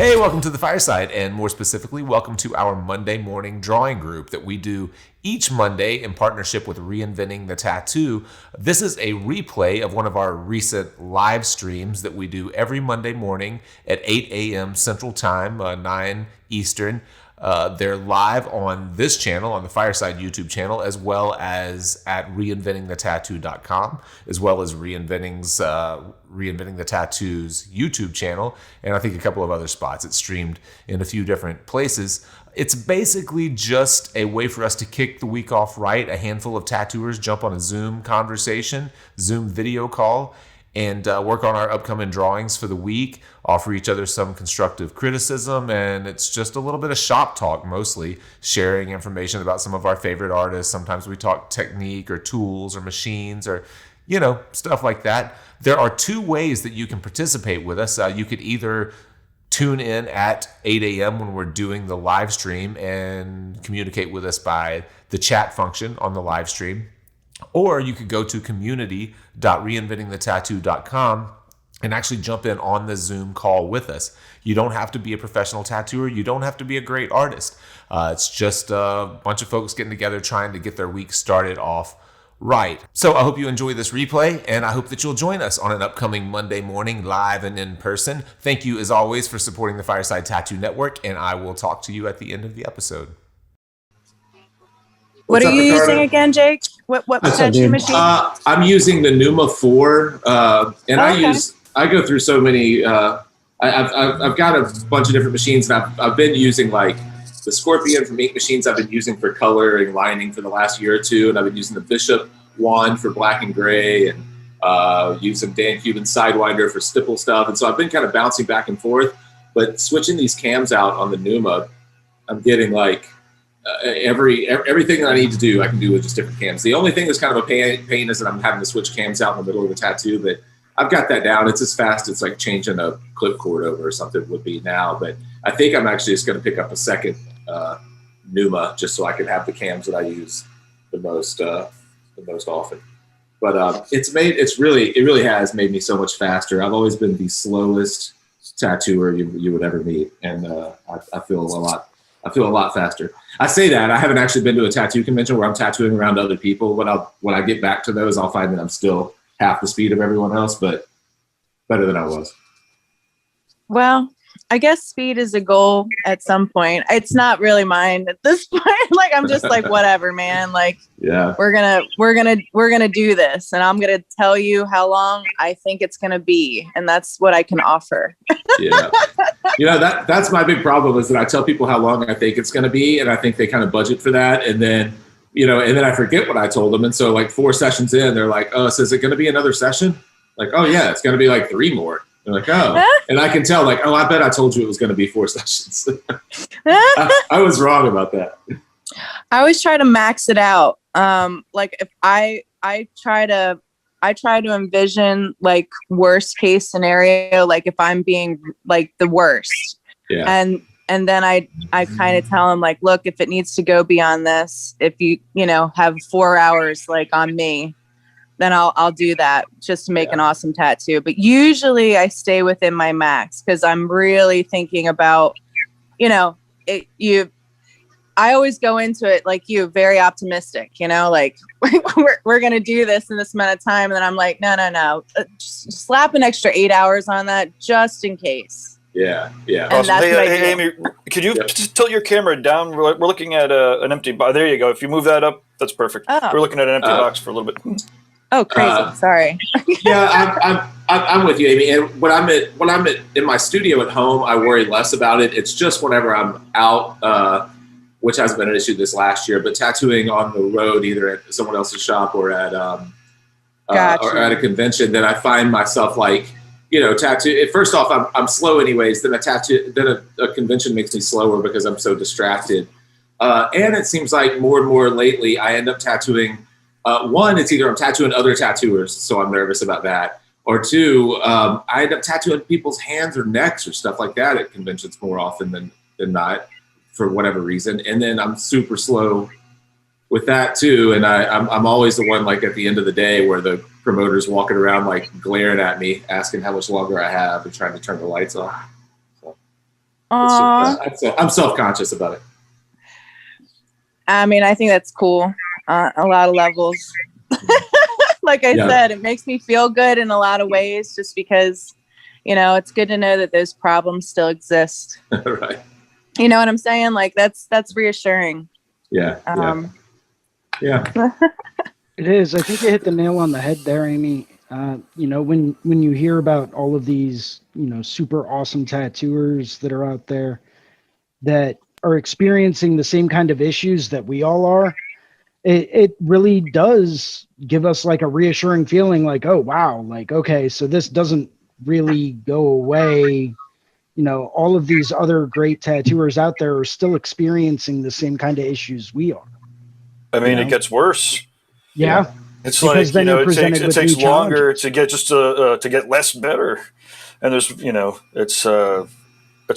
Hey, welcome to the Fireside, and more specifically, welcome to our Monday morning drawing group that we do each Monday in partnership with Reinventing the Tattoo. This is a replay of one of our recent live streams that we do every Monday morning at 8 a.m. Central Time, 9 Eastern. They're live on this channel, on the Fireside YouTube channel, as well as at reinventingthetattoo.com, as well as Reinventing the Tattoo's YouTube channel, and I think a couple of other spots. It's streamed in a few different places. It's basically just a way for us to kick the week off right. A handful of tattooers jump on a Zoom conversation, Zoom video call, and work on our upcoming drawings for the week, offer each other some constructive criticism, and it's just a little bit of shop talk, mostly sharing information about some of our favorite artists. Sometimes we talk technique or tools or machines or, stuff like that. There are two ways that you can participate with us. You could either tune in at 8 a.m. when we're doing the live stream and communicate with us by the chat function on the live stream. Or you could go to community.reinventingthetattoo.com and actually jump in on the Zoom call with us. You don't have to be a professional tattooer. You don't have to be a great artist. It's just a bunch of folks getting together trying to get their week started off right. So I hope you enjoy this replay, and I hope that you'll join us on an upcoming Monday morning live and in person. Thank you, as always, for supporting the Fireside Tattoo Network, and I will talk to you at the end of the episode. What are you using again, Jake? What tattoo machine? I'm using the Numa 4, and I go through so many. I've got a bunch of different machines, and I've been using like the Scorpion from Ink Machines. I've been using for coloring lining for the last year or two, and I've been using the Bishop wand for black and gray, and using Dan Cuban's Sidewinder for stipple stuff. And so I've been kind of bouncing back and forth. But switching these cams out on the Numa, I'm getting like everything that I need to do, I can do with just different cams. The only thing that's kind of a pain is that I'm having to switch cams out in the middle of the tattoo, but I've got that down. It's as fast as like changing a clip cord over or something would be now. But I think I'm actually just going to pick up a second Numa just so I can have the cams that I use the most often. But it really has made me so much faster. I've always been the slowest tattooer you would ever meet, and I feel a lot faster. I say that I haven't actually been to a tattoo convention where I'm tattooing around other people. When I get back to those, I'll find that I'm still half the speed of everyone else, but better than I was. Well, I guess speed is a goal at some point. It's not really mine at this point. Like, I'm just like, whatever, man. Like, yeah, we're gonna do this, and I'm gonna tell you how long I think it's gonna be, and that's what I can offer. Yeah, that's my big problem is that I tell people how long I think it's gonna be, and I think they kind of budget for that, and then I forget what I told them, and so like 4 sessions in, they're like, "Oh, so is it gonna be another session?" Like, "Oh yeah, it's gonna be like 3 more." They're like, "Oh," and I can tell, like, "Oh, I bet I told you it was going to be 4 sessions." I was wrong about that. I always try to max it out. Like if I try to envision like worst case scenario, like if I'm being like the worst, yeah, and then I kind of tell them like, look, if it needs to go beyond this, if you have 4 hours like on me, then I'll do that just to make an awesome tattoo. But usually I stay within my max because I'm really thinking about, I always go into it like you, very optimistic, like we're going to do this in this amount of time. And then I'm like, no, just slap an extra 8 hours on that just in case. Yeah. And awesome. Hey, Amy, could you just tilt your camera down? We're looking at an empty box. There you go. If you move that up, that's perfect. Oh. We're looking at an empty box for a little bit. Oh, crazy! Sorry. Yeah, I'm with you, Amy. And when I'm in my studio at home, I worry less about it. It's just whenever I'm out, which hasn't been an issue this last year, but tattooing on the road, either at someone else's shop or at a convention, then I find myself like, tattoo. First off, I'm slow anyways. Then a convention makes me slower because I'm so distracted. And it seems like more and more lately, I end up tattooing. One, it's either I'm tattooing other tattooers, so I'm nervous about that. Or two, I end up tattooing people's hands or necks or stuff like that at conventions more often than not, for whatever reason. And then I'm super slow with that too. And I'm always the one like at the end of the day where the promoter's walking around like glaring at me, asking how much longer I have and trying to turn the lights off. So. I'm self-conscious about it. I mean, I think that's cool on a lot of levels. Like I said, it makes me feel good in a lot of ways just because, it's good to know that those problems still exist. Right. You know what I'm saying? Like that's reassuring. Yeah. It is. I think you hit the nail on the head there, Amy. When you hear about all of these, super awesome tattooers that are out there that are experiencing the same kind of issues that we all are, it really does give us like a reassuring feeling like, oh, wow, like, okay, so this doesn't really go away. All of these other great tattooers out there are still experiencing the same kind of issues we are. I mean, it gets worse. Yeah. It's because like, it takes longer to get to get less better. And there's, it's a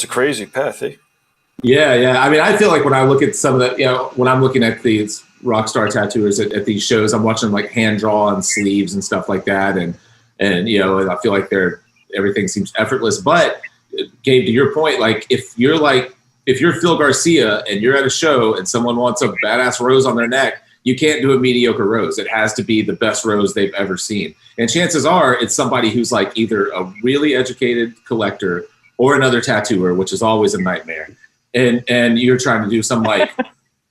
crazy path. Eh? Yeah. I mean, I feel like when I look at some of the, when I'm looking at these rock star tattooers at these shows, I'm watching them like hand draw on sleeves and stuff like that. And I feel like everything seems effortless. But Gabe, to your point, like if you're Phil Garcia and you're at a show and someone wants a badass rose on their neck, you can't do a mediocre rose. It has to be the best rose they've ever seen. And chances are it's somebody who's like either a really educated collector or another tattooer, which is always a nightmare. And you're trying to do some like,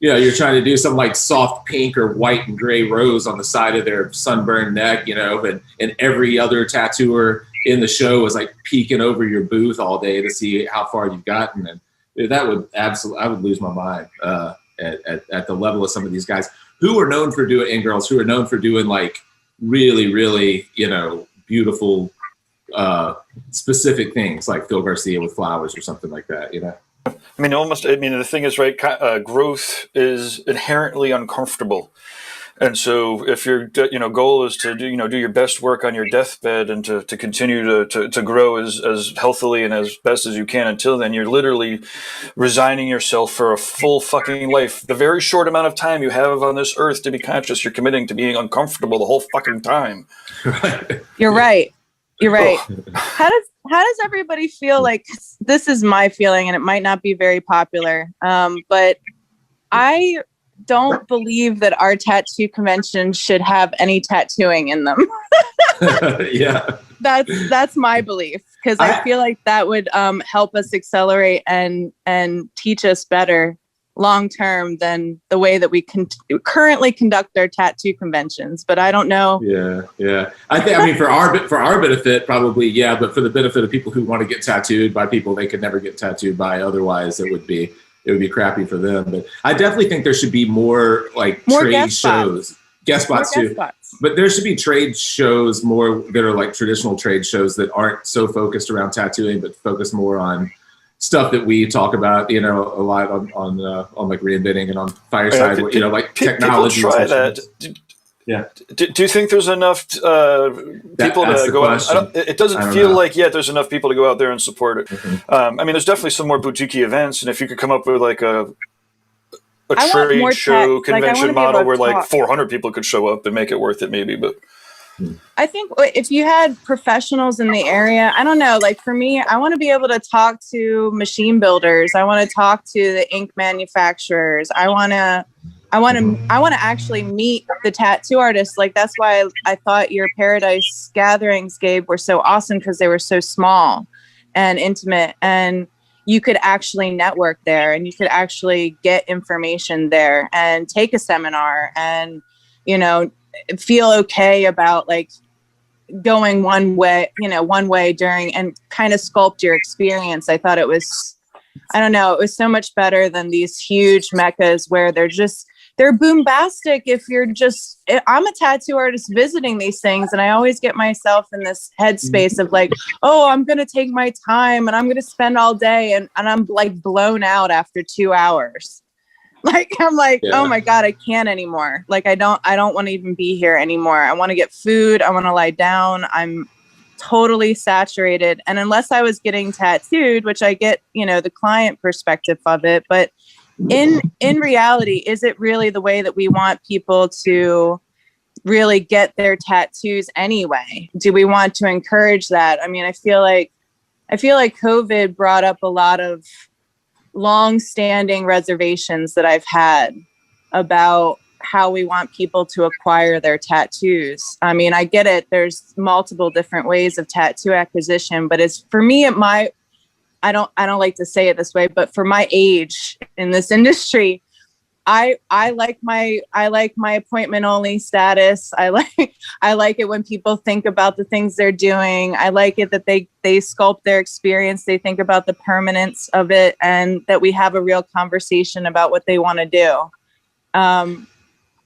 you're trying to do some like soft pink or white and gray rose on the side of their sunburned neck, and every other tattooer in the show is like peeking over your booth all day to see how far you've gotten. And that would I would lose my mind at the level of some of these guys who are known for doing, and girls who are known for doing like really, really, beautiful, specific things like Phil Garcia with flowers or something like that, I mean, the thing is, right, growth is inherently uncomfortable. And so if your goal is to do your best work on your deathbed and to continue to grow as healthily and as best as you can until then, you're literally resigning yourself for a full fucking life. The very short amount of time you have on this earth to be conscious, you're committing to being uncomfortable the whole fucking time. You're right. How does everybody feel? Like, this is my feeling, and it might not be very popular, but I don't believe that our tattoo conventions should have any tattooing in them. Yeah, that's my belief, because I feel like that would help us accelerate and teach us better long term than the way that we currently conduct our tattoo conventions. But I don't know. Yeah. I mean, for our benefit, probably, yeah. But for the benefit of people who want to get tattooed by people they could never get tattooed by otherwise, it would be crappy for them. But I definitely think there should be more trade shows, guest spots too. But there should be trade shows more that are like traditional trade shows that aren't so focused around tattooing, but focus more on stuff that we talk about, a lot on like ReInventing and on Fireside, like technology. People try that. Yeah. Do you think there's enough people to go out? It doesn't feel like there's enough people to go out there and support it. Mm-hmm. I mean, there's definitely some more boutique events, and if you could come up with like a trade show convention model where like 400 people could show up and make it worth it, maybe. But I think if you had professionals in the area, I don't know, like for me, I want to be able to talk to machine builders. I want to talk to the ink manufacturers. I want to actually meet the tattoo artists. Like, that's why I thought your Paradise gatherings, Gabe, were so awesome, because they were so small and intimate, and you could actually network there, and you could actually get information there and take a seminar and, feel okay about like going one way during and kind of sculpt your experience. I thought it was so much better than these huge meccas where they're boombastic. I'm a tattoo artist visiting these things, and I always get myself in this headspace of like, oh, I'm going to take my time and I'm going to spend all day. And I'm like blown out after 2 hours. Like, I'm like, oh my God, I can't anymore. Like, I don't want to even be here anymore. I want to get food. I want to lie down. I'm totally saturated. And unless I was getting tattooed, which I get, the client perspective of it, but in reality, is it really the way that we want people to really get their tattoos anyway? Do we want to encourage that? I mean, I feel like COVID brought up a lot of long-standing reservations that I've had about how we want people to acquire their tattoos. I mean, I get it. There's multiple different ways of tattoo acquisition, but it's for me, I don't like to say it this way, but for my age in this industry, I like my appointment only status. I like it when people think about the things they're doing. I like it that they sculpt their experience. They think about the permanence of it, and that we have a real conversation about what they want to do.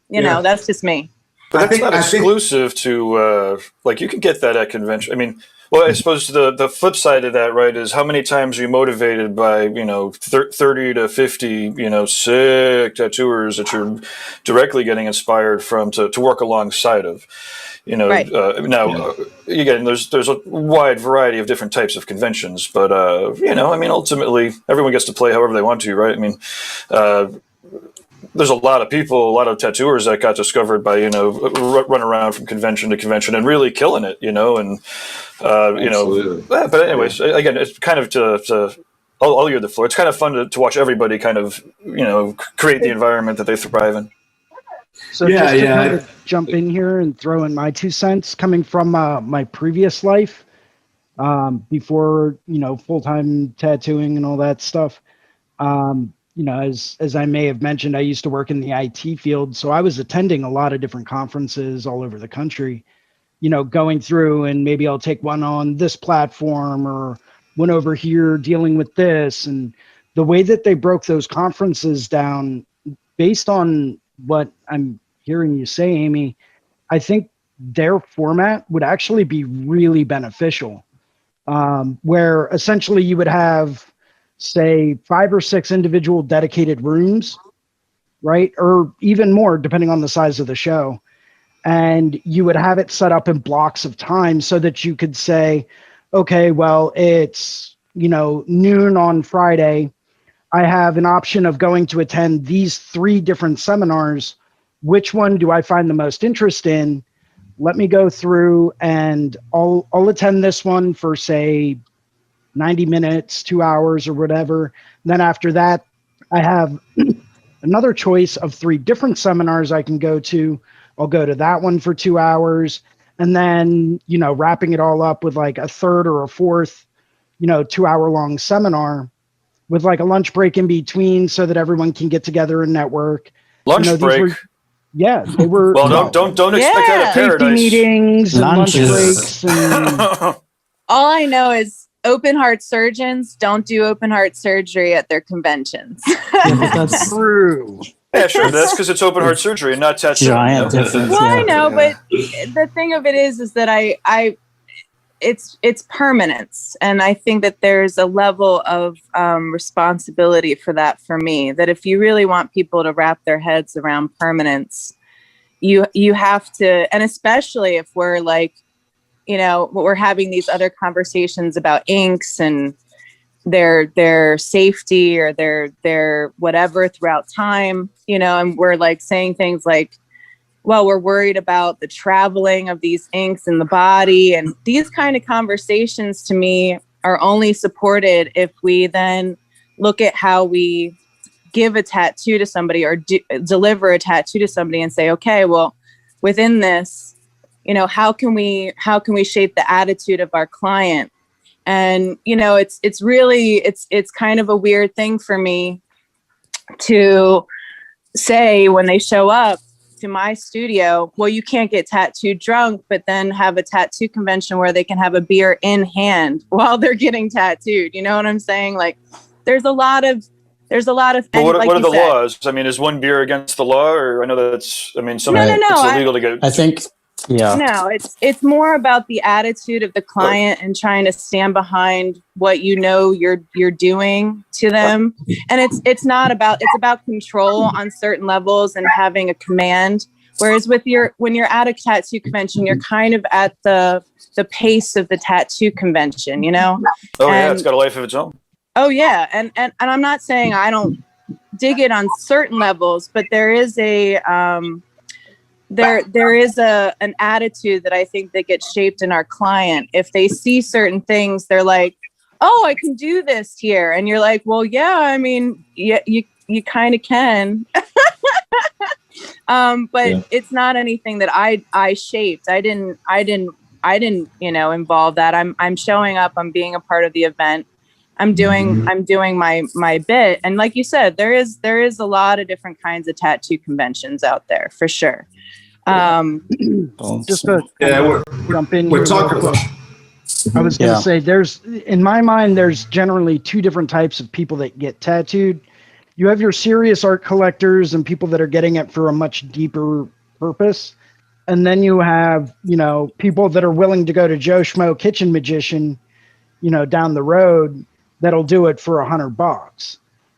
You know, that's just me. But that's not exclusive to like, you can get that at convention. I mean, well, I suppose the flip side of that, right, is how many times are you motivated by, 30 to 50, sick tattooers that you're directly getting inspired from to work alongside of, Right. Now, again, there's a wide variety of different types of conventions, but, ultimately everyone gets to play however they want to, right? I mean, there's a lot of people, a lot of tattooers that got discovered by, run around from convention to convention and really killing it, but anyways, again, it's kind of I'll yield the floor. It's kind of fun to watch everybody kind of, create the environment that they thrive in. So just to kind of jump in here and throw in my 2 cents coming from my previous life, before, full-time tattooing and all that stuff. As I may have mentioned, I used to work in the IT field. So I was attending a lot of different conferences all over the country, going through, and maybe I'll take one on this platform or one over here dealing with this. And the way that they broke those conferences down based on what I'm hearing you say, Amy, I think their format would actually be really beneficial, where essentially you would have, say, 5 or 6 individual dedicated rooms, right? Or even more, depending on the size of the show. And you would have it set up in blocks of time so that you could say, okay, well, it's, noon on Friday. I have an option of going to attend these 3 different seminars. Which one do I find the most interest in? Let me go through and I'll attend this one for, say, 90 minutes, 2 hours or whatever. And then after that, I have another choice of 3 different seminars I can go to. I'll go to that one for 2 hours. And then, wrapping it all up with like a third or a fourth, 2-hour-long seminar with like a lunch break in between so that everyone can get together and network. Lunch break? They were. Well, don't expect that at Paradise. Meetings and lunch breaks. And all I know is open heart surgeons don't do open heart surgery at their conventions. Yeah, that's true. Yeah, sure. That's because it's open heart surgery and not tattoo. Giant difference. Well, I know, but the thing of it is that it's permanence, and I think that there's a level of responsibility for that for me. That if you really want people to wrap their heads around permanence, you have to, and especially if we're like, we're having these other conversations about inks and their safety or their whatever throughout time, and we're like saying things like, well, we're worried about the traveling of these inks in the body. And these kind of conversations to me are only supported if we then look at how we give a tattoo to somebody or deliver a tattoo to somebody and say, okay, well, within this, how can we shape the attitude of our client? And, it's really kind of a weird thing for me to say when they show up to my studio, well, you can't get tattooed drunk, but then have a tattoo convention where they can have a beer in hand while they're getting tattooed. You know what I'm saying? Like, there's a lot of. But what are the laws? I mean, is one beer against the law? Or I know it's illegal to get. I think. Yeah. No, it's more about the attitude of the client and trying to stand behind what you're doing to them. And it's about control on certain levels and having a command. Whereas when you're at a tattoo convention, you're kind of at the pace of the tattoo convention, Oh yeah, it's got a life of its own. Oh yeah, and I'm not saying I don't dig it on certain levels, but there is an attitude that I think that gets shaped in our client. If they see certain things, they're like, oh, I can do this here. And you're like, well, yeah, I mean, yeah, you kind of can. But it's not anything that I shaped. I didn't, involve that. I'm showing up, I'm being a part of the event. I'm doing my bit. And like you said, there is a lot of different kinds of tattoo conventions out there for sure. Just to jump in. We're talking about. I was going to say, in my mind, there's generally two different types of people that get tattooed. You have your serious art collectors and people that are getting it for a much deeper purpose. And then you have, people that are willing to go to Joe Schmo Kitchen Magician, down the road that'll do it for $100,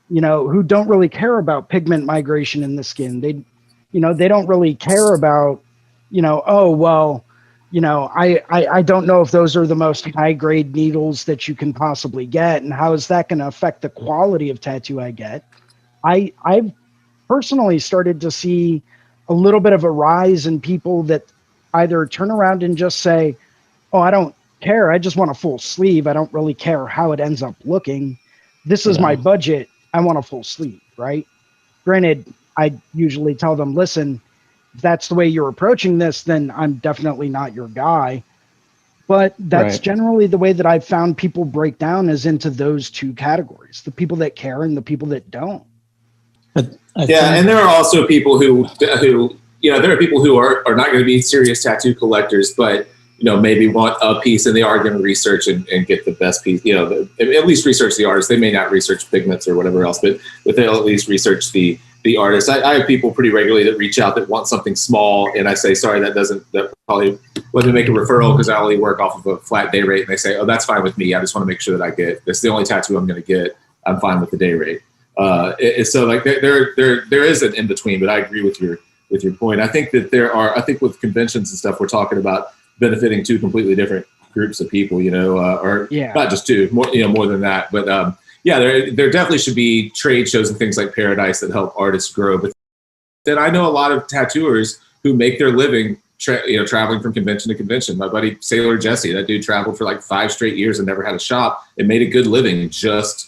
who don't really care about pigment migration in the skin. They don't really care about, oh, well, I don't know if those are the most high grade needles that you can possibly get. And how is that going to affect the quality of tattoo I get? I've personally started to see a little bit of a rise in people that either turn around and just say, oh, I don't care. I just want a full sleeve. I don't really care how it ends up looking. This is my budget. I want a full sleeve, right? Granted, I usually tell them, listen, if that's the way you're approaching this, then I'm definitely not your guy. But that's generally the way that I've found people break down, is into those two categories, the people that care and the people that don't. And there are also people who there are people who are not going to be serious tattoo collectors, but maybe want a piece, and they are going to research and get the best piece. At least research the artist. They may not research pigments or whatever else, but they'll at least research the artist. I have people pretty regularly that reach out that want something small, and I say, sorry, that probably, let me make a referral because I only work off of a flat day rate. And they say, oh, that's fine with me. I just want to make sure that I get, that's the only tattoo I'm going to get. I'm fine with the day rate. So like there is an in between, but I agree with your point. I think that I think with conventions and stuff, we're talking about benefiting two completely different groups of people, not just two, more than that. But there definitely should be trade shows and things like Paradise that help artists grow. But then I know a lot of tattooers who make their living, traveling from convention to convention. My buddy Sailor Jesse, that dude traveled for like 5 straight years and never had a shop and made a good living just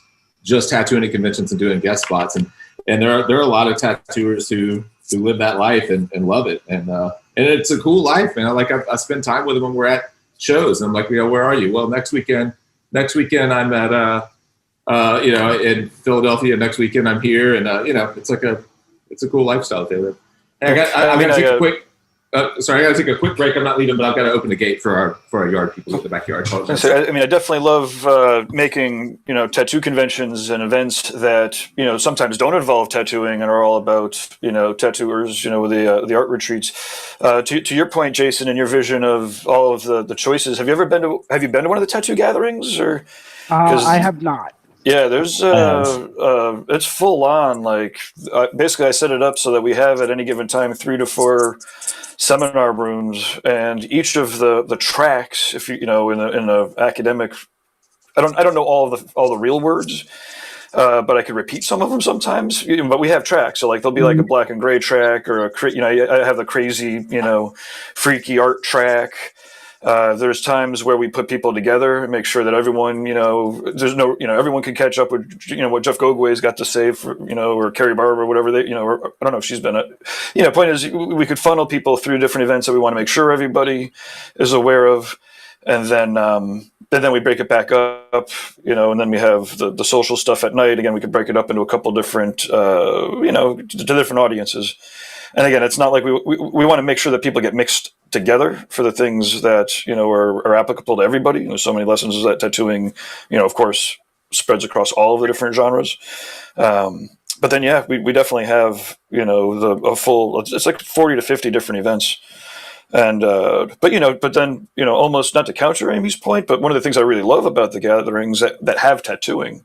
tattooing at conventions and doing guest spots. And there are a lot of tattooers who live that life and love it. And it's a cool life. And I spend time with them when we're at shows. And I'm like, where are you? Well, next weekend I'm at, in Philadelphia. Next weekend I'm here. And, it's a cool lifestyle they live. And I got to take a quick break. I'm not leaving, but I've got to open the gate for our yard people in the backyard. I definitely love making, tattoo conventions and events that, sometimes don't involve tattooing and are all about, tattooers, with the art retreats. To your point, Jason, and your vision of all of the choices, have you been to one of the tattoo gatherings? Or I have not. Yeah, there's it's full on. Like basically, I set it up so that we have at any given time 3 to 4 seminar rooms, and each of the tracks, if in the academic, I don't know all the real words, but I could repeat some of them sometimes. But we have tracks, so like there'll be like a black and gray track, or I have the crazy freaky art track. There's times where we put people together and make sure that everyone, everyone can catch up with, what Jeff Gogway's got to say for, or Carrie Barber, or whatever they, or I don't know if she's been point is we could funnel people through different events that we want to make sure everybody is aware of. And then we break it back up, and then we have the social stuff at night. Again, we could break it up into a couple different, to different audiences. And again, it's not like we want to make sure that people get mixed together for the things that, are applicable to everybody. There's so many lessons that tattooing, of course, spreads across all of the different genres. But then, we definitely have, a full, it's like 40 to 50 different events. And, but then, almost not to counter Amy's point, but one of the things I really love about the gatherings that have tattooing,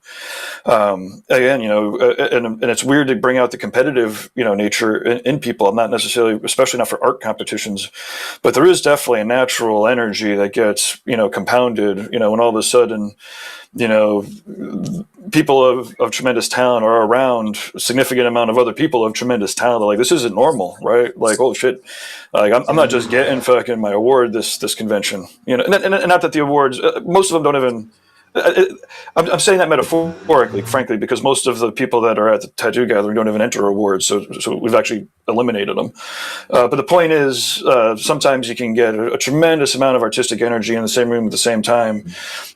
again, and it's weird to bring out the competitive, nature in people, not necessarily, especially not for art competitions, but there is definitely a natural energy that gets, compounded, when all of a sudden, people of tremendous talent are around a significant amount of other people of tremendous talent. They're like, this isn't normal, right? Like, oh shit, like I'm not just getting fucking my award this convention, and not that the awards, most of them don't even I'm saying that metaphorically, frankly, because most of the people that are at the tattoo gathering don't even enter awards, so we've actually eliminated them. But the point is, sometimes you can get a tremendous amount of artistic energy in the same room at the same time,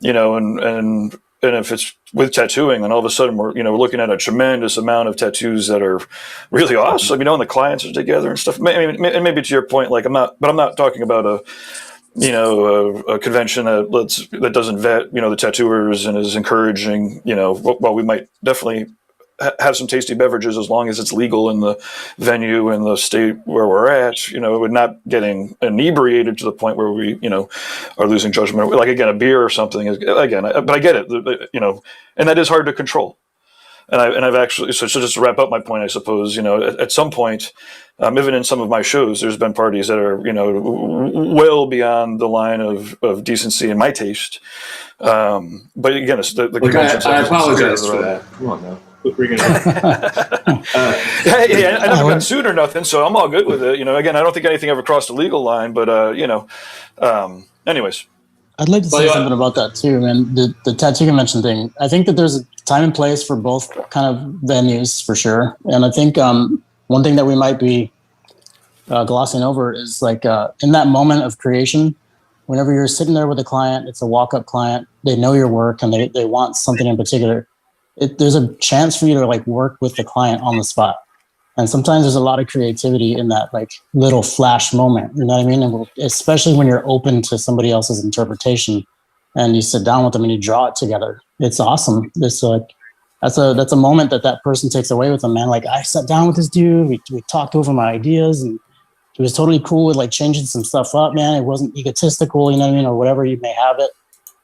and if it's with tattooing, then all of a sudden we're looking at a tremendous amount of tattoos that are really awesome, and the clients are together and stuff. And maybe to your point, like I'm not talking about a convention that doesn't vet, the tattooers and is encouraging, while we might definitely have some tasty beverages as long as it's legal in the venue and the state where we're at, we're not getting inebriated to the point where we, are losing judgment. Like, again, a beer or something is, but I get it, and that is hard to control. And I've actually, so just to wrap up my point, I suppose, at some point, even in some of my shows, there's been parties that are, well beyond the line of decency in my taste. But again, it's the convention. I apologize for that. Come on now. Bring it up. Hey, I never got sued or nothing, so I'm all good with it. Again, I don't think anything ever crossed the legal line, but anyways. I'd like to say something about that too, man. The tattoo convention thing. I think that there's a time and place for both kind of venues for sure. And I think one thing that we might be glossing over is like in that moment of creation, whenever you're sitting there with a client, it's a walk-up client, they know your work and they want something in particular. There's a chance for you to like work with the client on the spot. And sometimes there's a lot of creativity in that like little flash moment, you know what I mean? And especially when you're open to somebody else's interpretation and you sit down with them and you draw it together. It's awesome. It's like, that's a moment that person takes away with them, man. Like I sat down with this dude, we talked over my ideas and he was totally cool with like changing some stuff up, man. It wasn't egotistical, you know what I mean? Or whatever you may have it.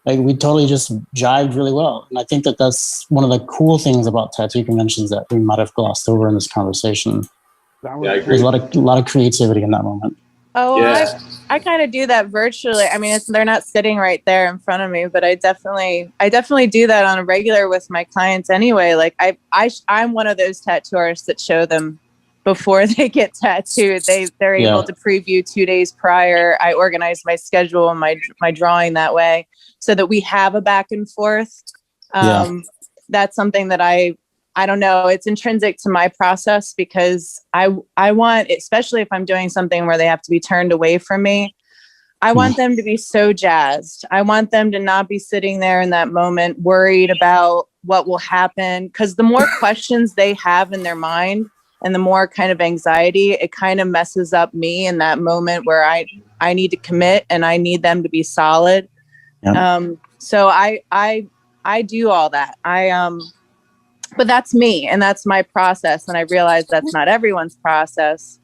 Like we totally just jived really well. And I think that that's one of the cool things about tattoo conventions that we might have glossed over in this conversation. Yeah, I agree. There's a lot of creativity in that moment. Oh, yeah. I kind of do that virtually. I mean, they're not sitting right there in front of me, but I definitely do that on a regular with my clients anyway. Like I'm one of those tattoo artists that show them before they get tattooed. They're able to preview 2 days prior. I organize my schedule and my drawing that way so that we have a back and forth. That's something that I don't know. It's intrinsic to my process because I want, especially if I'm doing something where they have to be turned away from me, I want them to be so jazzed. I want them to not be sitting there in that moment worried about what will happen. Because the more questions they have in their mind and the more kind of anxiety, it kind of messes up me in that moment where I need to commit and I need them to be solid. So I do all that. But that's me and that's my process. And I realize that's not everyone's process.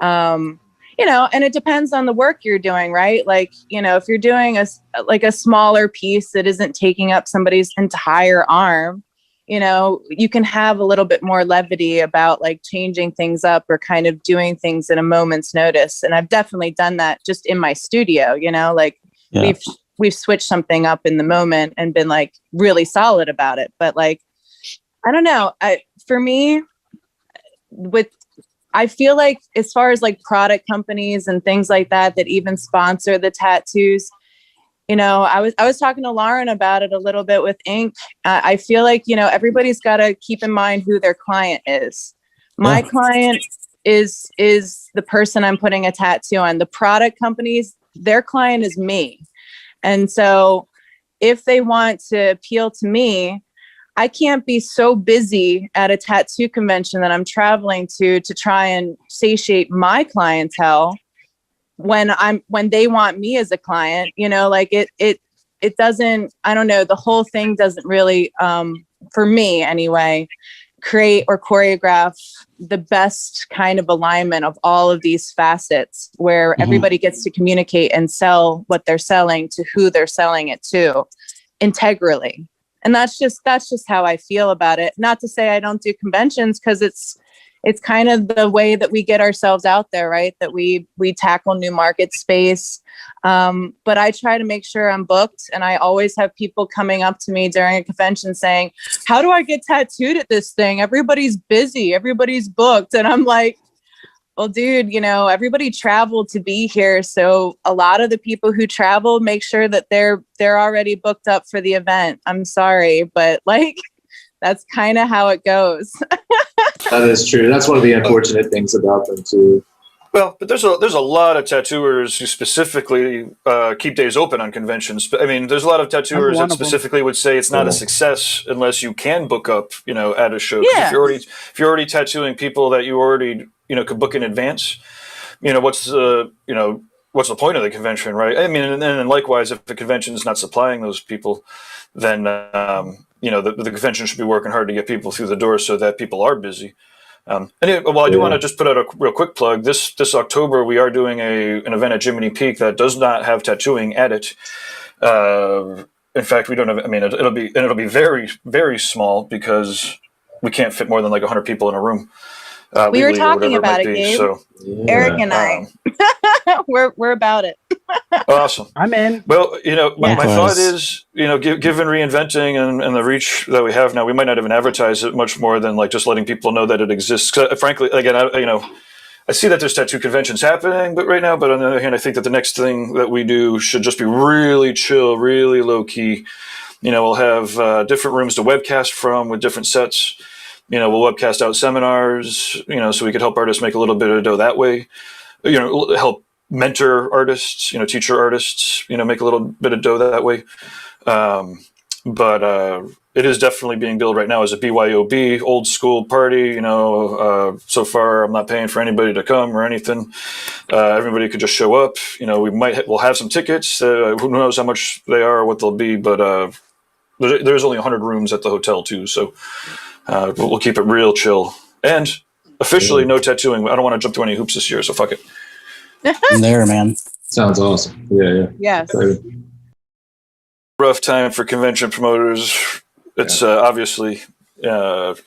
And it depends on the work you're doing, right? Like, if you're doing a smaller piece that isn't taking up somebody's entire arm, you can have a little bit more levity about like changing things up or kind of doing things at a moment's notice. And I've definitely done that just in my studio, we've switched something up in the moment and been like really solid about it. But like, I don't know. For me, I feel like as far as like product companies and things like that even sponsor the tattoos, I was talking to Lauren about it a little bit with ink. I feel like, everybody's got to keep in mind who their client is. My client is the person I'm putting a tattoo on. The product companies, their client is me. And so if they want to appeal to me, I can't be so busy at a tattoo convention that I'm traveling to try and satiate my clientele when they want me as a client, like it doesn't, I don't know, the whole thing doesn't really, for me anyway, create or choreograph the best kind of alignment of all of these facets where everybody gets to communicate and sell what they're selling to who they're selling it to integrally. And that's just how I feel about it. Not to say I don't do conventions, because it's kind of the way that we get ourselves out there, right? That we tackle new market space. But I try to make sure I'm booked. And I always have people coming up to me during a convention saying, how do I get tattooed at this thing? Everybody's busy. Everybody's booked. And I'm like, Well, dude, everybody traveled to be here. So a lot of the people who travel make sure that they're already booked up for the event. I'm sorry, but that's kind of how it goes. That is true. That's one of the unfortunate things about them too. Well, but there's a lot of tattooers who specifically keep days open on conventions. I mean, there's a lot of tattooers that specifically would say it's not a success unless you can book up, at a show. Yeah. If you're already tattooing people that you already, could book in advance, what's the point of the convention, right? I mean, and likewise, if the convention is not supplying those people, then the convention should be working hard to get people through the door so that people are busy. I do want to just put out a real quick plug. This October, we are doing an event at Jiminy Peak that does not have tattooing at it. In fact, we don't have. I mean, it'll be very, very small because we can't fit more than 100 people in a room. We were talking about it, Gabe. So, Eric and I, we're about it. Awesome. I'm in. Well, my thought is, given ReInventing and the reach that we have now, we might not even advertise it much more than just letting people know that it exists. 'Cause, frankly, again, I see that there's tattoo conventions happening, but on the other hand, I think that the next thing that we do should just be really chill, really low key. We'll have different rooms to webcast from with different sets. We'll webcast out seminars, so we could help artists make a little bit of dough that way. Help mentor artists, teacher artists, make a little bit of dough that way. But it is definitely being billed right now as a BYOB, old school party. So far I'm not paying for anybody to come or anything. Everybody could just show up. We'll have some tickets. Who knows how much they are or what they'll be, but there's only 100 rooms at the hotel too. So we'll keep it real chill. And officially no tattooing. I don't want to jump through any hoops this year, so fuck it. I'm there, man. Sounds awesome. Yeah. Yes. Rough time for convention promoters. It's obviously, but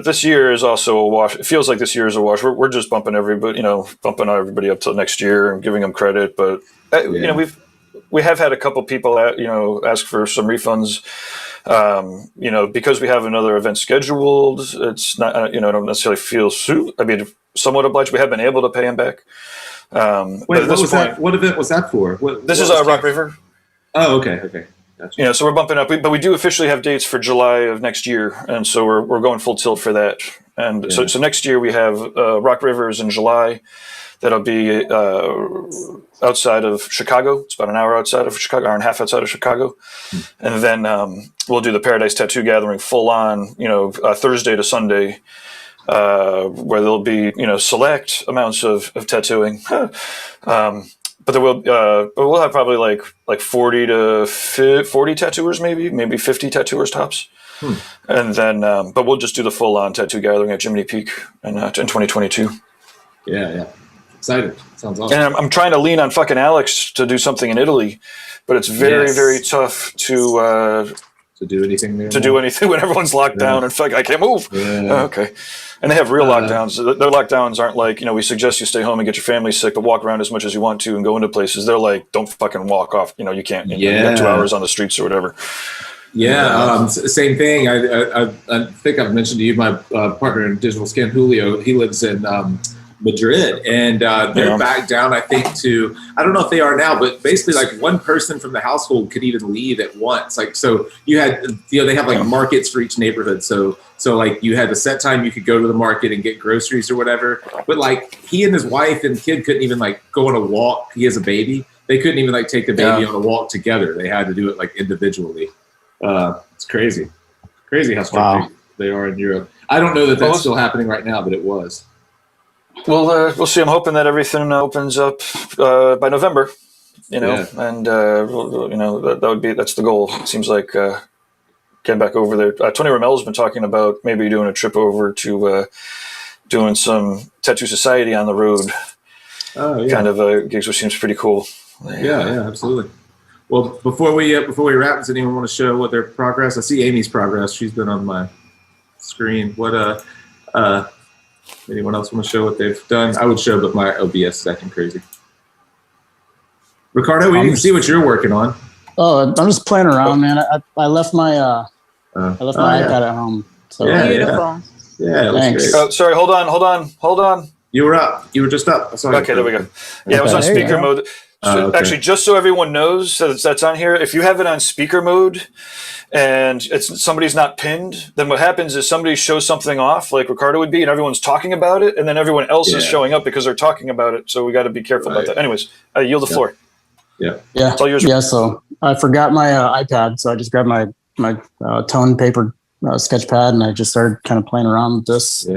this year is also a wash. It feels like this year is a wash. We're just bumping everybody up till next year and giving them credit. But we have had a couple people ask for some refunds. Because we have another event scheduled, it's not, I don't necessarily feel somewhat obliged. We have been able to pay him back. Wait, what was that? What event was that for? This is Rock River. Oh, okay. Gotcha. So we're bumping up, but we do officially have dates for July of next year. And so we're going full tilt for that. And so next year we have Rock Rivers in July. That'll be outside of Chicago. It's about an hour outside of Chicago, hour and a half outside of Chicago. And then we'll do the Paradise Tattoo Gathering full on, Thursday to Sunday, where there'll be, select amounts of tattooing. But we'll have probably like 40 to 40 tattooers, maybe 50 tattooers tops. And then, but we'll just do the full on tattoo gathering at Jiminy Peak in 2022. Yeah. Excited. Sounds awesome. And I'm trying to lean on fucking Alex to do something in Italy, but it's very, very tough to do anything there. Do anything when everyone's locked down and fuck, I can't move. Yeah. Okay. And they have real lockdowns. Their lockdowns aren't like, we suggest you stay home and get your family sick, but walk around as much as you want to and go into places. They're like, don't fucking walk off. You can't. You got 2 hours on the streets or whatever. Yeah, same thing. I think I've mentioned to you, my partner in Digital Skin, Julio, he lives in Madrid, and they're back down, I think, to, I don't know if they are now, but basically like one person from the household could even leave at once. Like, so you had, they have like markets for each neighborhood. So like you had a set time you could go to the market and get groceries or whatever. But like he and his wife and kid couldn't even like go on a walk. He has a baby. They couldn't even like take the baby on a walk together. They had to do it like individually. It's crazy how strict they are in Europe. I don't know that that's still happening right now, but it was. Well, we'll see. I'm hoping that everything opens up by November, and that's the goal. It seems like getting back over there. Tony Romel's been talking about maybe doing a trip over to doing some Tattoo Society on the road, kind of gigs, which seems pretty cool. Yeah, absolutely. Well, before we wrap, does anyone want to show what their progress? I see Amy's progress. She's been on my screen. What anyone else want to show what they've done? I would show, but my OBS is acting crazy. Ricardo, we didn't see what you're working on. Oh, I'm just playing around, man. I left my iPad at home. So beautiful. Yeah, thanks. Oh, sorry. Hold on. You were up. You were just up. Okay, there we go. Yeah, it was on speaker mode. So okay. Actually, just so everyone knows that's on here, if you have it on speaker mode and somebody's not pinned, then what happens is somebody shows something off, like Ricardo would be, and everyone's talking about it, and then everyone else is showing up because they're talking about it. So we got to be careful about that. Anyways, I yield the floor. Yeah. It's all yours. Yeah. So I forgot my iPad, so I just grabbed my tone paper sketch pad, and I just started kind of playing around with this.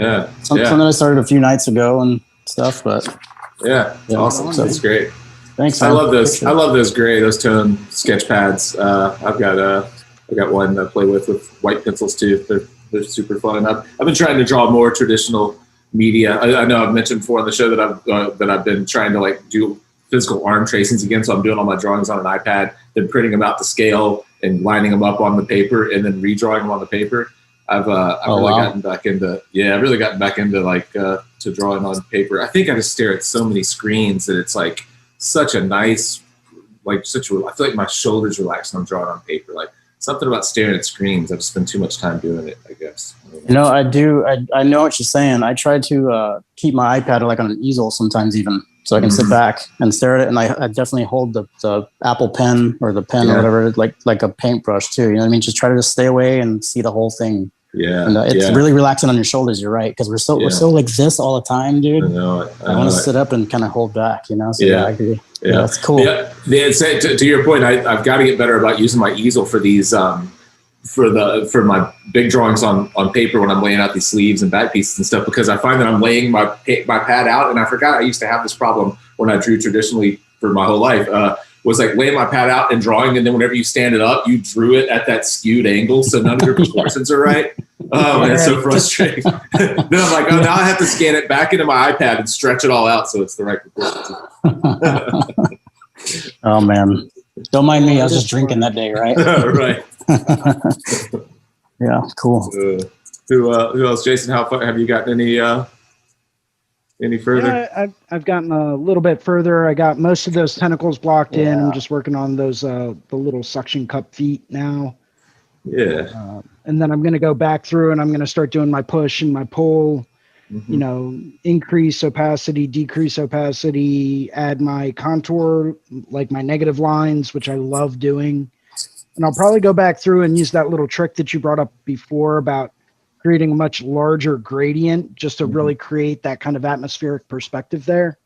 Something that I started a few nights ago and stuff, but awesome. That's great. Thanks. Man. I love those. I love those tone sketch pads. I've got one to play with white pencils too. They're super fun. And I've been trying to draw more traditional media. I know I've mentioned before on the show that I've been trying to like do physical arm tracings again. So I'm doing all my drawings on an iPad, then printing them out to scale and lining them up on the paper, and then redrawing them on the paper. I've really gotten back into like to drawing on paper. I think I just stare at so many screens that it's like such a nice, I feel like my shoulders relax when I'm drawing on paper. Like something about staring at screens. I just spend too much time doing it, I guess. I do. I know what you're saying. I try to keep my iPad like on an easel sometimes even, so I can sit back and stare at it. And I definitely hold the Apple Pen or the pen or whatever, like a paintbrush too. You know what I mean? Just try to just stay away and see the whole thing. Yeah. And it's really relaxing on your shoulders. You're right. Because we're so like this all the time, dude. I want to sit up and kind of hold back, you know? So I agree. Yeah, that's cool. Yeah. To your point, I've got to get better about using my easel for these, for my big drawings on paper when I'm laying out these sleeves and back pieces and stuff, because I find that I'm laying my pad out, and I forgot I used to have this problem when I drew traditionally for my whole life, was like laying my pad out and drawing, and then whenever you stand it up, you drew it at that skewed angle, so none of your proportions are right. Oh, man, it's so frustrating. Then I'm like, now I have to scan it back into my iPad and stretch it all out so it's the right proportions. Oh man, don't mind me. I was just drinking that day, right? Right. Yeah, cool. Who else, Jason? How far have you gotten any further? Yeah, I've gotten a little bit further. I got most of those tentacles blocked in. I'm just working on those the little suction cup feet now. Yeah. And then I'm going to go back through and I'm going to start doing my push and my pull. You know, increase opacity, decrease opacity, add my contour, like my negative lines, which I love doing. And I'll probably go back through and use that little trick that you brought up before about creating a much larger gradient just to really create that kind of atmospheric perspective there.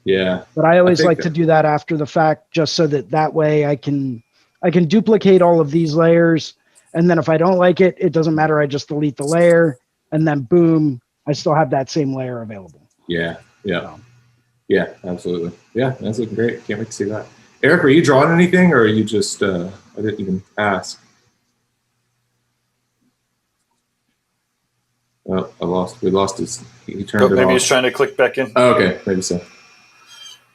Yeah. But I always like to do that after the fact, just so that way I can duplicate all of these layers. And then if I don't like it, it doesn't matter. I just delete the layer and then boom, I still have that same layer available. Yeah. Yeah, absolutely. Yeah, that's looking great. Can't wait to see that. Eric, are you drawing anything, or are you just, I didn't even ask. Oh, we lost his, he turned it off. Maybe he's trying to click back in. Oh, okay, maybe so.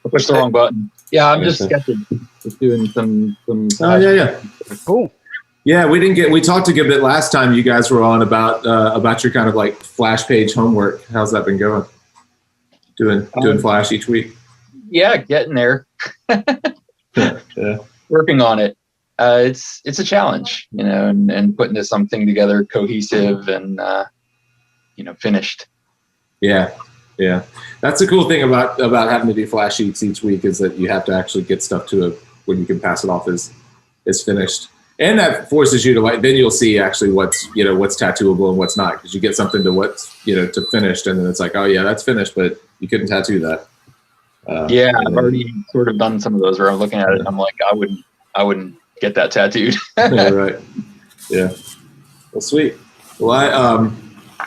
I pushed the wrong button. Yeah, I'm just sketching. Just doing some. Oh, yeah. Cool. Yeah, we talked a good bit last time you guys were on about your kind of like Flash page homework. How's that been going? Doing Flash each week? Yeah, getting there. Yeah. Working on it. It's a challenge, you know, and putting something together cohesive and finished. Yeah. That's the cool thing about having to do Flash sheets each week, is that you have to actually get stuff to it when you can pass it off as finished. And that forces you to then you'll see actually what's tattooable and what's not, because you get something to what's, to finished, and then it's like, oh yeah, that's finished, but you couldn't tattoo that. I've already sort of done some of those where I'm looking at it and I'm like, I wouldn't get that tattooed. Yeah, right. Yeah. Well, sweet. Well,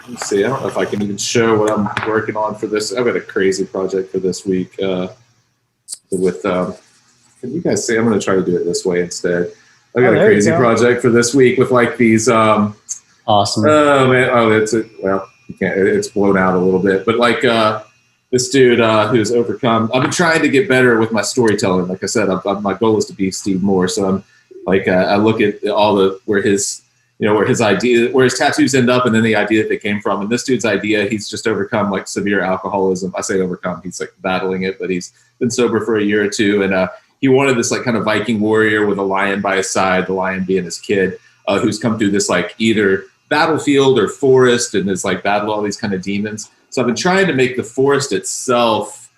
let's see. I don't know if I can even show what I'm working on for this. I've got a crazy project for this week. Can you guys see? I'm going to try to do it this way instead. I got a crazy project for this week with like these. Awesome. Oh man. Oh, you can't. It's blown out a little bit, but like this dude who's overcome. I've been trying to get better with my storytelling. Like I said, my goal is to be Steve Moore. So I'm like, I look at where his tattoos end up, and then the idea that they came from. And this dude's idea, he's just overcome like severe alcoholism. I say overcome. He's like battling it, but he's been sober for a year or two, and he wanted this like kind of Viking warrior with a lion by his side, the lion being his kid, who's come through this like either battlefield or forest and is like battle all these kind of demons. So I've been trying to make the forest itself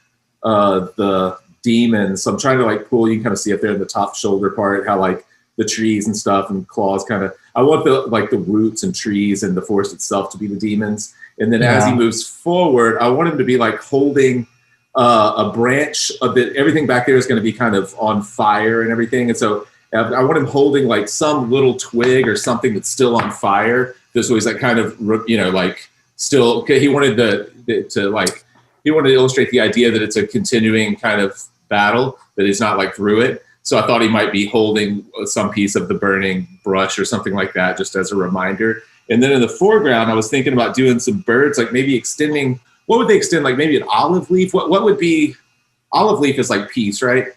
the demons. So I'm trying to like pull, you can kind of see up there in the top shoulder part, how like the trees and stuff and claws kind of, I want the roots and trees and the forest itself to be the demons. And then as he moves forward, I want him to be like holding a branch of it. Everything back there is going to be kind of on fire and everything. And so I want him holding like some little twig or something that's still on fire. This way he's like kind of, you know, like still, okay, he wanted he wanted to illustrate the idea that it's a continuing kind of battle, that he's not like through it. So I thought he might be holding some piece of the burning brush or something like that, just as a reminder. And then in the foreground, I was thinking about doing some birds, like maybe extending, what would they extend? Like maybe an olive leaf? What would be, olive leaf is like peace, right?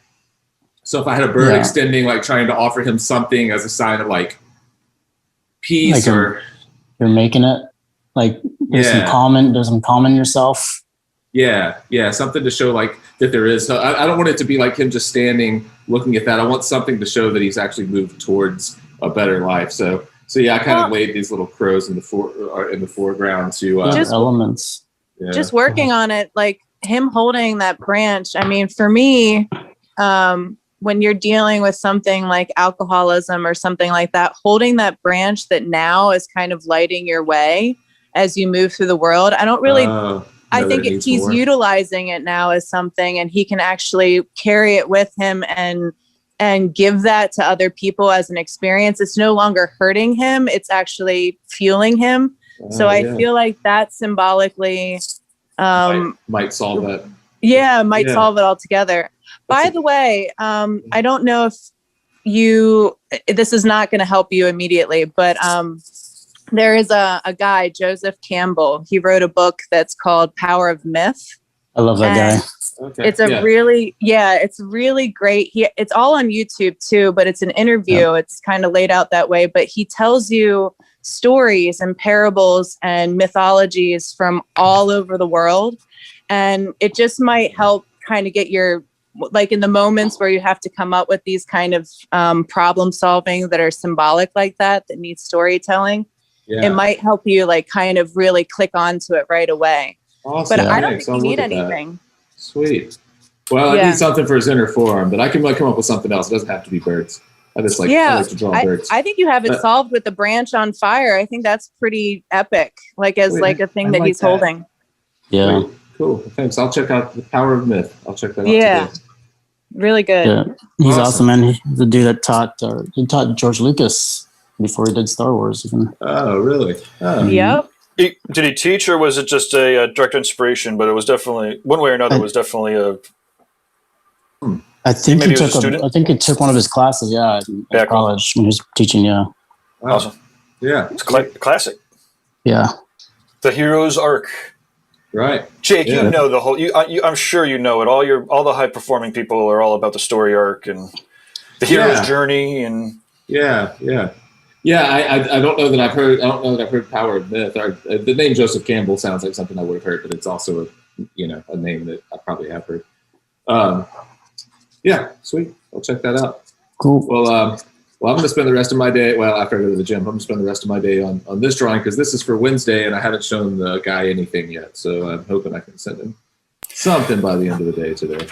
So if I had a bird extending, like trying to offer him something as a sign of like peace, like or you're making it like there's some calm in yourself. Yeah, something to show like that there is. So I don't want it to be like him just standing looking at that. I want something to show that he's actually moved towards a better life. So yeah, I kind of laid these little crows in the foreground to elements. Yeah. Just working on it, like him holding that branch. I mean, for me, when you're dealing with something like alcoholism or something like that, holding that branch that now is kind of lighting your way as you move through the world. I don't really. I think he's utilizing it now as something, and he can actually carry it with him and give that to other people as an experience. It's no longer hurting him. It's actually fueling him. So I feel like that symbolically might solve that. Yeah, might solve it altogether. By the way, I don't know if this is not going to help you immediately, but there is a guy, Joseph Campbell. He wrote a book that's called Power of Myth. I love that guy. Okay. It's it's really great. It's all on YouTube too, but it's an interview. Yeah. It's kind of laid out that way, but he tells you stories and parables and mythologies from all over the world. And it just might help kind of get your, like in the moments where you have to come up with these kind of problem solving that are symbolic like that need storytelling. Yeah. It might help you like kind of really click onto it right away. Awesome. But I don't think you need anything. Sweet. Well, I need something for his inner forearm, but I can like come up with something else. It doesn't have to be birds. I just like, I like to draw birds. I think you have it solved with the branch on fire. I think that's pretty epic, like as like a thing that he's holding. Yeah. Sweet. Cool. Thanks. I'll check out the Power of Myth. I'll check that out. Yeah. Today. Really good. Yeah. He's awesome, man. He's the dude that taught George Lucas before he did Star Wars. Even. Oh, really? Oh. Yep. Did he teach, or was it just a direct inspiration? But it was definitely one way or another. It was definitely a. I think he took. I think he took one of his classes. Yeah, at college when he was teaching. Yeah. Wow. Awesome. Yeah, it's classic. Yeah. The hero's arc. Right. Jake, you know the whole. I'm sure you know it. All the high performing people are all about the story arc and the hero's journey and. Yeah. I don't know that I've heard. I don't know that I've heard Power of Myth. The name Joseph Campbell sounds like something I would have heard, but it's also a name that I probably have heard. Yeah, sweet. I'll check that out. Cool. Well, I'm going to spend the rest of my day. Well, after I go to the gym, I'm going to spend the rest of my day on this drawing because this is for Wednesday, and I haven't shown the guy anything yet. So I'm hoping I can send him something by the end of the day today.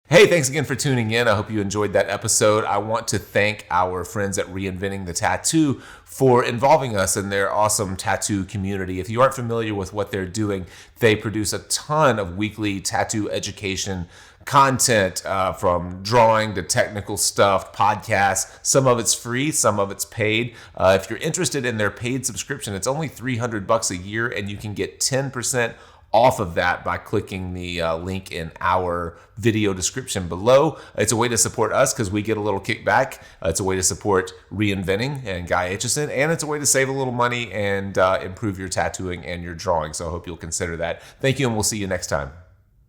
Hey, thanks again for tuning in. I hope you enjoyed that episode. I want to thank our friends at ReInventing the Tattoo for involving us in their awesome tattoo community. If you aren't familiar with what they're doing, they produce a ton of weekly tattoo education content, from drawing to technical stuff, podcasts. Some of it's free, some of it's paid. If you're interested in their paid subscription, it's only $300 a year, and you can get 10% off of that by clicking the link in our video description below. It's a way to support us because we get a little kickback. It's a way to support ReInventing and Guy Aitchison, and it's a way to save a little money and improve your tattooing and your drawing. So I hope you'll consider that. Thank you, and we'll see you next time.